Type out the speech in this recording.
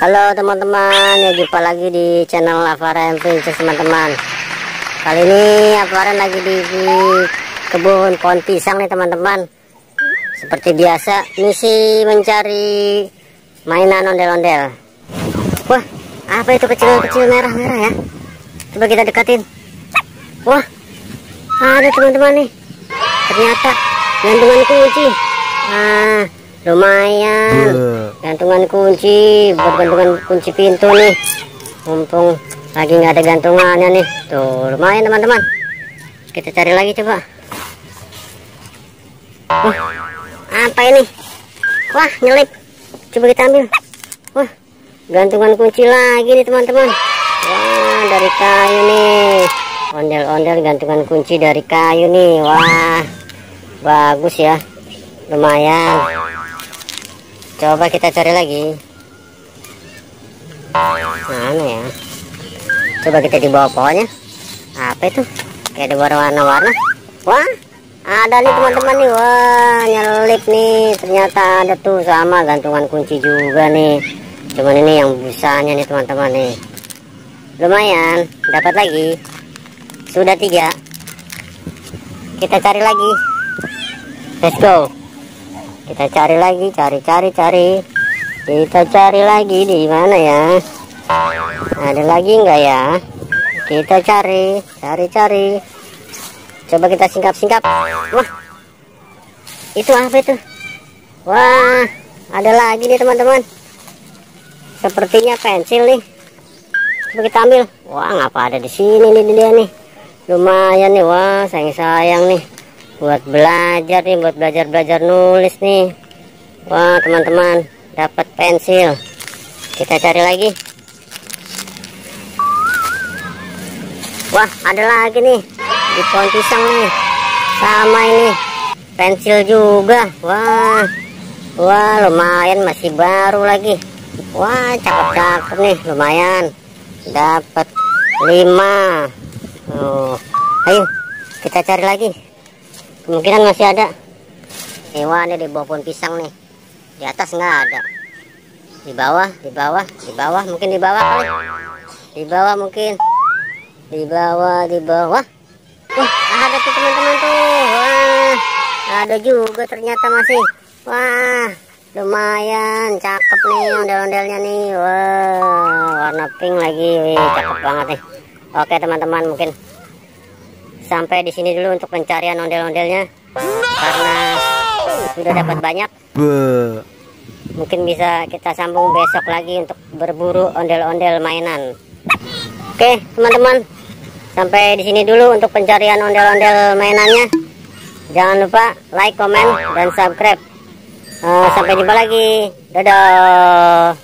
Halo teman-teman, ya jumpa lagi di channel Avara Princess teman-teman. Kali ini Avara lagi di kebun pohon pisang nih teman-teman. Seperti biasa, misi mencari mainan ondel-ondel. Wah, apa itu kecil-kecil merah-merah ya? Coba kita dekatin. Wah, ada teman-teman nih. Ternyata gantungan kunci. Nah, lumayan. Gantungan kunci, buat gantungan kunci pintu nih. Mumpung lagi nggak ada gantungannya nih. Tuh, lumayan teman-teman. Kita cari lagi coba. Wah, apa ini? Wah, nyelip. Coba kita ambil. Wah, gantungan kunci lagi nih teman-teman. Wah, dari kayu nih. Ondel-ondel gantungan kunci dari kayu nih. Wah, bagus ya. Lumayan. Coba kita cari lagi. Mana ya? Coba kita di bawah pohonnya. Apa itu? Kayak ada warna-warna. Wah, ada nih teman-teman nih. Wah, nyelip nih. Ternyata ada tuh sama gantungan kunci juga nih. Cuman ini yang busanya nih teman-teman nih. Lumayan, dapat lagi. Sudah 3. Kita cari lagi. Let's go. Kita cari lagi, cari. Kita cari lagi di mana ya? Ada lagi nggak ya? Kita cari. Coba kita singkap. Wah, itu apa itu? Wah, ada lagi nih teman-teman. Sepertinya pensil nih. Coba kita ambil. Wah, ngapa ada di sini nih dia nih? Lumayan nih, wah sayang nih. Buat belajar nih, buat belajar nulis nih. Wah teman-teman, dapat pensil. Kita cari lagi. Wah, ada lagi nih di pohon pisang nih. Sama ini pensil juga. Wah lumayan, masih baru lagi. Wah, cakep nih, lumayan. Dapat 5. Oh, ayo kita cari lagi. Kemungkinan masih ada. Wah, ini di bawah pohon pisang nih. Di atas nggak ada. Di bawah. Mungkin di bawah kali. Di bawah mungkin. Di bawah. Wah, ada tuh teman-teman tuh. Wah, ada juga ternyata masih. Wah, lumayan. Cakep nih ondel-ondelnya nih. Wah, warna pink lagi. Wih, cakep banget nih. Oke teman-teman, mungkin sampai di sini dulu untuk pencarian ondel-ondelnya, karena sudah dapat banyak. Mungkin bisa kita sambung besok lagi untuk berburu ondel-ondel mainan. Oke teman-teman, sampai di sini dulu untuk pencarian ondel-ondel mainannya. Jangan lupa like, komen, dan subscribe. Sampai jumpa lagi. Dadah.